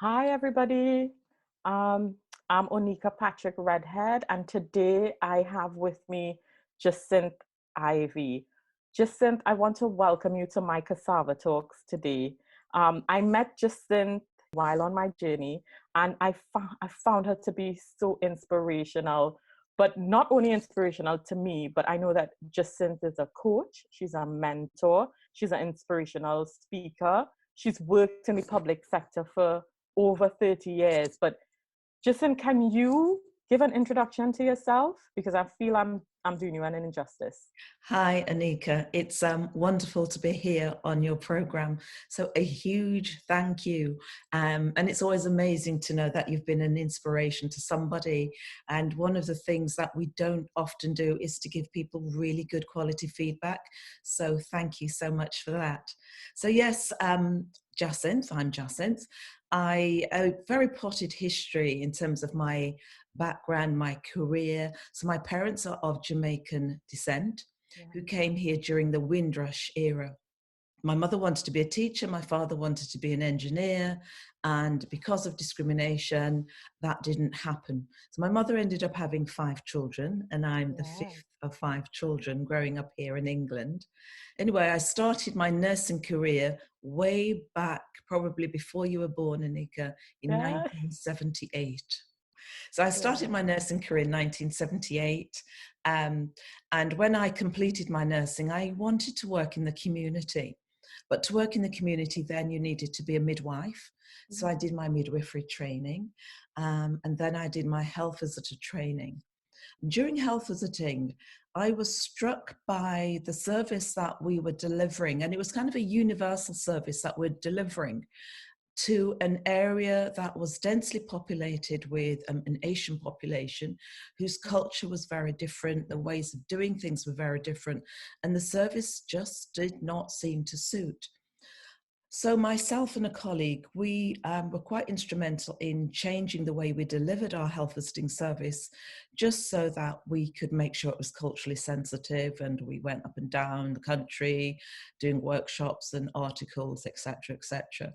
Hi, everybody. Um, I'm Onika Patrick Redhead, and today I have with me Jacinth Ivy. Jacinth, I want to welcome you to my Cassava Talks today. I met Jacinth while on my journey, and I found her to be so inspirational, but not only inspirational to me, but I know that Jacinth is a coach, she's a mentor, she's an inspirational speaker. She's worked in the public sector for over 30 years. But Jason, can you give an introduction to yourself? Because I feel I'm doing you an injustice. Hi, Anika. It's wonderful to be here on your program. So, a huge thank you. And it's always amazing to know that you've been an inspiration to somebody. And one of the things that we don't often do is to give people really good quality feedback. So, thank you so much for that. So, yes, Jacinth, I'm Jacinth. A very potted history in terms of my background, my career. So, my parents are of Jamaican descent Yeah. who came here during the Windrush era. My mother wanted to be a teacher, my father wanted to be an engineer, and because of discrimination, that didn't happen. So my mother ended up having 5 children, and I'm the Wow. fifth of 5 children growing up here in England. Anyway, I started my nursing career way back, probably before you were born, Anika, in Yeah. 1978. So I started Wow. my nursing career in 1978. And when I completed my nursing, I wanted to work in the community. But to work in the community, then you needed to be a midwife. So I did my midwifery training. And then I did my health visitor training. During health visiting, I was struck by the service that we were delivering. And it was kind of a universal service that we're delivering to an area that was densely populated with an Asian population whose culture was very different, the ways of doing things were very different, and the service just did not seem to suit. So myself and a colleague, we were quite instrumental in changing the way we delivered our health visiting service, just so that we could make sure it was culturally sensitive. And we went up and down the country doing workshops and articles, etc., etc.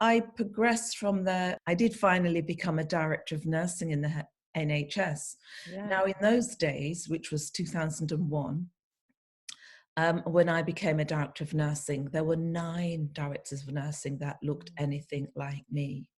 I progressed from there. I did finally become a director of nursing in the NHS. Yeah. Now, in those days, which was 2001, when I became a director of nursing, there were 9 directors of nursing that looked anything like me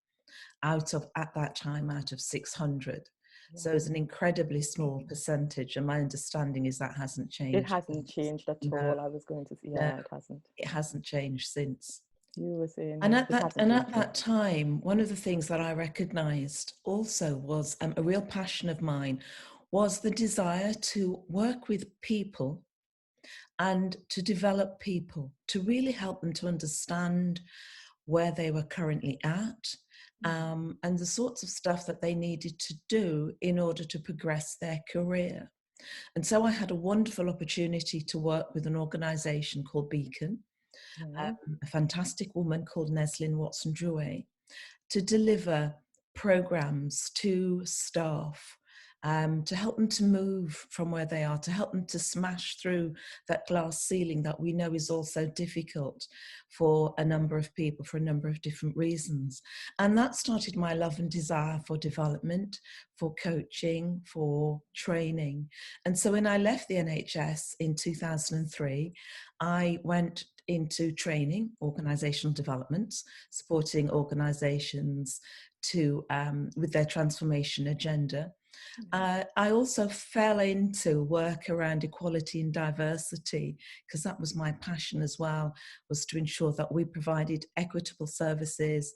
at that time, out of 600. So Yeah. it's an incredibly small percentage. And my understanding is that hasn't It changed hasn't since. changed at No, all. I was going to say, no, yeah, it hasn't. it hasn't changed since. You were saying, And yeah, at it that hasn't and changed. at that time, one of the things that I recognized also was a real passion of mine was the desire to work with people and to develop people, to really help them to understand where they were currently at, and the sorts of stuff that they needed to do in order to progress their career. And so I had a wonderful opportunity to work with an organization called Beacon, Yeah. a fantastic woman called Neslin Watson-Drouet, to deliver programs to staff, to help them to move from where they are, to help them to smash through that glass ceiling that we know is also difficult for a number of people for a number of different reasons. And that started my love and desire for development, for coaching, for training. And so when I left the NHS in 2003, I went into training, organizational development, supporting organizations to with their transformation agenda. I also fell into work around equality and diversity because that was my passion as well, was to ensure that we provided equitable services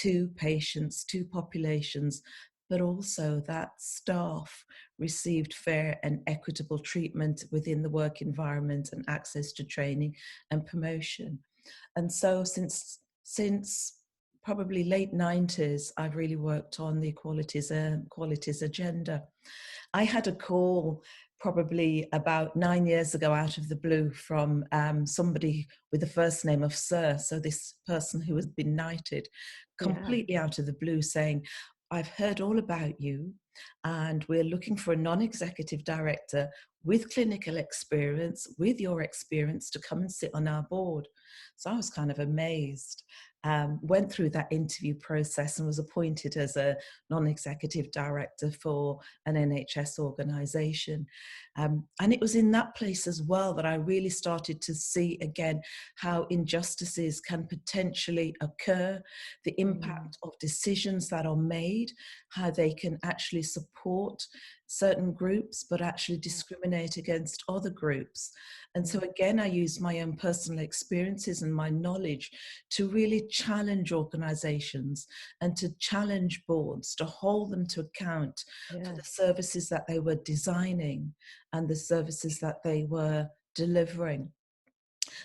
to patients, to populations, but also that staff received fair and equitable treatment within the work environment and access to training and promotion. And so since probably late 90s, I've really worked on the equalities agenda. I had a call probably about 9 years ago out of the blue from somebody with the first name of Sir. So this person who has been knighted, Yeah. completely out of the blue, saying, I've heard all about you. and we're looking for a non-executive director with clinical experience, with your experience, to come and sit on our board. So I was kind of amazed. Went through that interview process and was appointed as a non-executive director for an NHS organisation. And it was in that place as well that I really started to see again how injustices can potentially occur, the impact of decisions that are made, how they can actually support certain groups but actually discriminate against other groups. And so again, I use my own personal experiences and my knowledge to really challenge organizations and to challenge boards, to hold them to account for the services that they were designing and the services that they were delivering.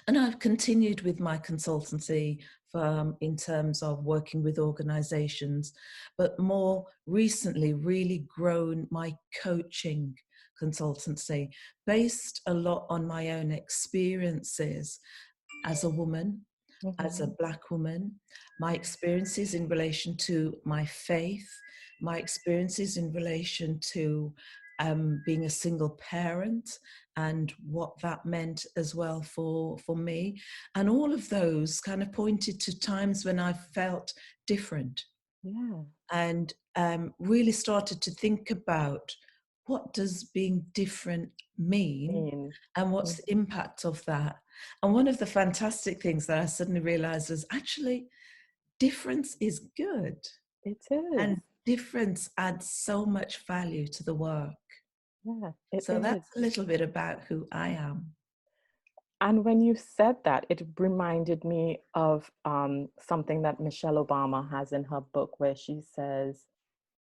And I've continued with my consultancy firm in terms of working with organizations, but more recently really grown my coaching consultancy based a lot on my own experiences as a woman, as a Black woman, my experiences in relation to my faith, my experiences in relation to being a single parent and what that meant as well for me. And all of those kind of pointed to times when I felt different. Yeah. And really started to think about, what does being different mean and what's the impact of that? And one of the fantastic things that I suddenly realized was actually difference is good. It is. And difference adds so much value to the work. Yeah, it So is. that's a little bit about who I am. And when you said that, it reminded me of something that Michelle Obama has in her book where she says,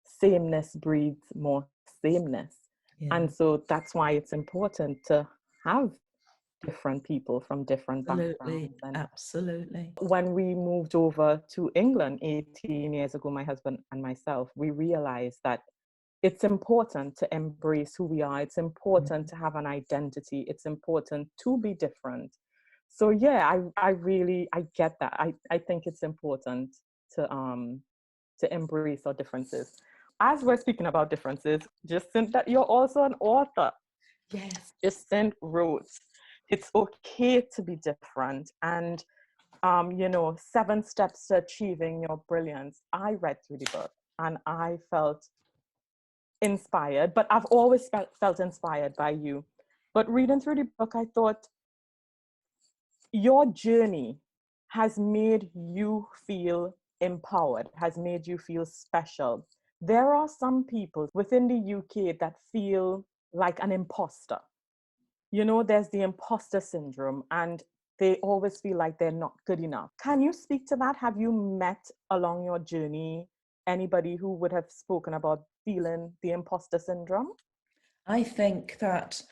sameness breeds more sameness. Yeah. And so that's why it's important to have different people from different Absolutely, backgrounds. And absolutely. when we moved over to England 18 years ago, my husband and myself, we realized that it's important to embrace who we are. It's important to have an identity. It's important to be different. So yeah, I really, I get that. I think it's important to embrace our differences. As we're speaking about differences, Jacinta, you're also an author. Yes. Jacinta wrote, "It's okay to be different," and 7 Steps to Achieving Your Brilliance. I read through the book and I felt inspired, but I've always felt inspired by you. But reading through the book, I thought your journey has made you feel empowered, has made you feel special. There are some people within the UK that feel like an imposter. There's the imposter syndrome, and they always feel like they're not good enough. Can you speak to that? Have you met along your journey anybody who would have spoken about feeling the imposter syndrome? I think that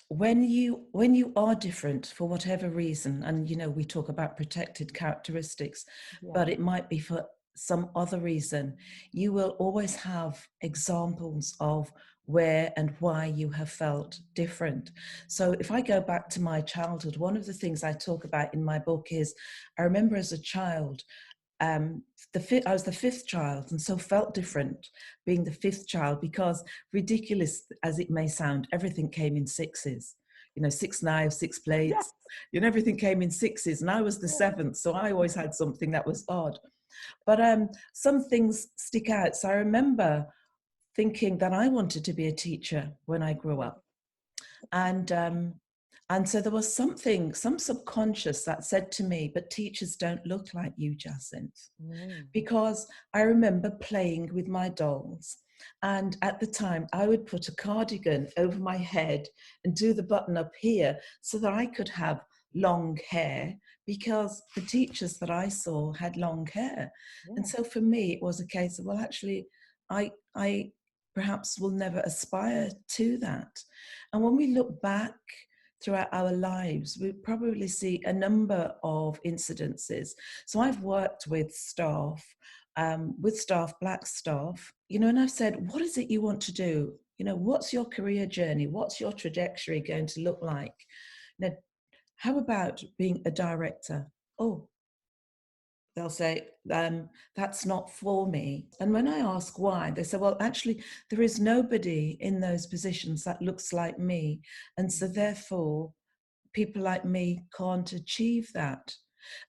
when you are different for whatever reason, and we talk about protected characteristics, but it might be for some other reason, you will always have examples of where and why you have felt different. So if I go back to my childhood, one of the things I talk about in my book is, I remember as a child, I was the fifth child, and so felt different being the fifth child, because, ridiculous as it may sound, everything came in sixes. 6 knives, 6 plates, everything came in sixes, and I was the seventh, so I always had something that was odd. But some things stick out. So I remember thinking that I wanted to be a teacher when I grew up. And so there was some subconscious that said to me, but teachers don't look like you, Jacinth. Because I remember playing with my dolls. And at the time, I would put a cardigan over my head and do the button up here so that I could have long hair, because the teachers that I saw had long hair. And so for me, it was a case of, well, actually, I perhaps will never aspire to that. And when we look back throughout our lives, we probably see a number of incidences. So I've worked with staff, Black staff, and I've said, what is it you want to do? What's your career journey? What's your trajectory going to look like? Now, how about being a director? Oh, they'll say, that's not for me. And when I ask why, they say, well, actually, there is nobody in those positions that looks like me. And so therefore, people like me can't achieve that.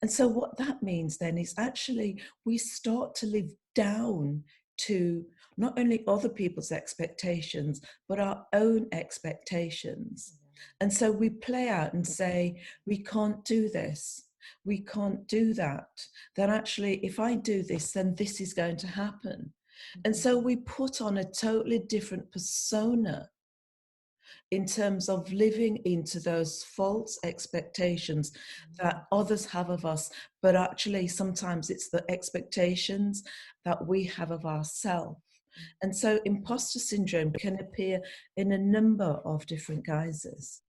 And so what that means then is actually we start to live down to not only other people's expectations, but our own expectations. And so we play out and say, we can't do this, we can't do that. Then actually, if I do this, then this is going to happen. And so we put on a totally different persona in terms of living into those false expectations that others have of us, but actually sometimes it's the expectations that we have of ourselves. And so imposter syndrome can appear in a number of different guises.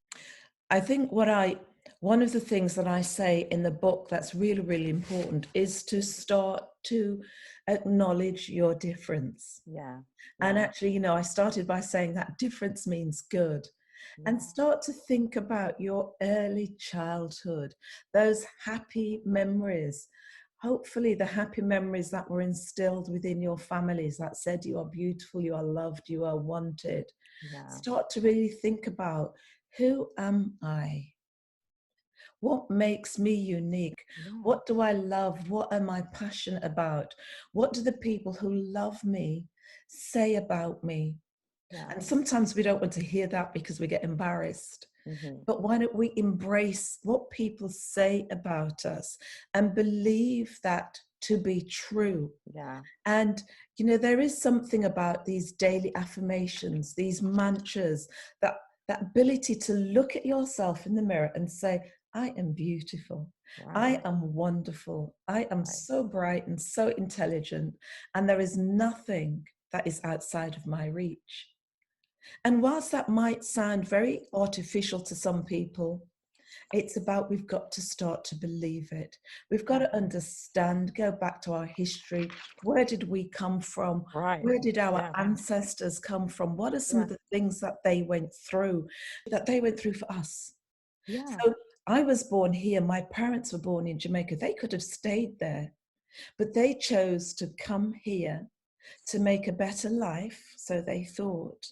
I think one of the things that I say in the book that's really, really important is to start to acknowledge your difference. Yeah. And actually, I started by saying that difference means good. And start to think about your early childhood, those happy memories. Hopefully, the happy memories that were instilled within your families that said you are beautiful, you are loved, you are wanted. Start to really think about, who am I? What makes me unique? What do I love? What am I passionate about? What do the people who love me say about me? And sometimes we don't want to hear that because we get embarrassed. But why don't we embrace what people say about us and believe that to be true? And, there is something about these daily affirmations, these mantras, that ability to look at yourself in the mirror and say, I am beautiful. I am wonderful. I am so bright and so intelligent. And there is nothing that is outside of my reach. And whilst that might sound very artificial to some people, it's about we've got to start to believe it. We've got to understand, go back to our history. Where did we come from? Where did our ancestors come from? What are some of the things that they went through for us? So I was born here. My parents were born in Jamaica. They could have stayed there, but they chose to come here to make a better life, so they thought,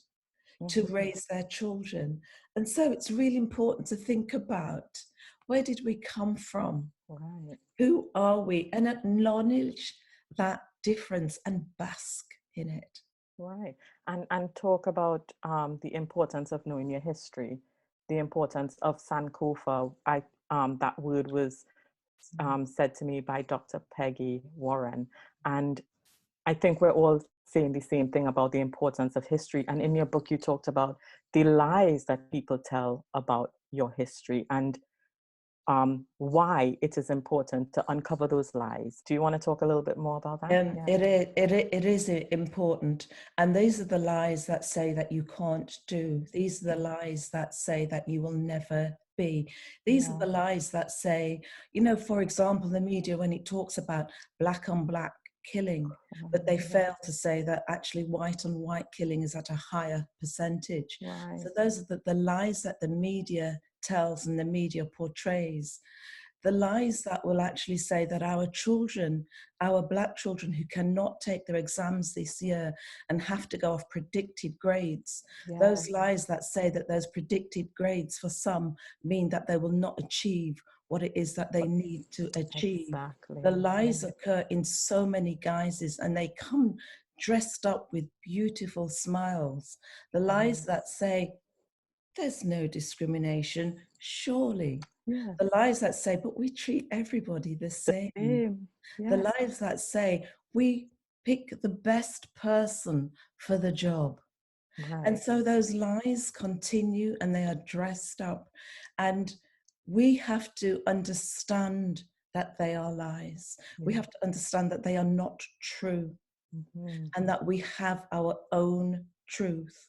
to raise their children. And so it's really important to think about, where did we come from? Who are we? And acknowledge that difference and bask in it. And talk about the importance of knowing your history, the importance of Sankofa. That word was said to me by Dr. Peggy Warren. And I think we're all saying the same thing about the importance of history. And in your book, you talked about the lies that people tell about your history and why it is important to uncover those lies. Do you want to talk a little bit more about that? It is important. And these are the lies that say that you can't do. These are the lies that say that you will never be. These are the lies that say, for example, the media, when it talks about black on black killing, but they fail to say that actually white on white killing is at a higher percentage. So those are the lies that the media tells and the media portrays. The lies that will actually say that our children, our black children who cannot take their exams this year and have to go off predicted grades, those lies that say that those predicted grades for some mean that they will not achieve what it is that they need to achieve. The lies occur in so many guises, and they come dressed up with beautiful smiles. The lies that say, there's no discrimination, surely. The lies that say, but we treat everybody the same. The lies that say, we pick the best person for the job. And so those lies continue, and they are dressed up. And we have to understand that they are lies. We have to understand that they are not true, and that we have our own truth.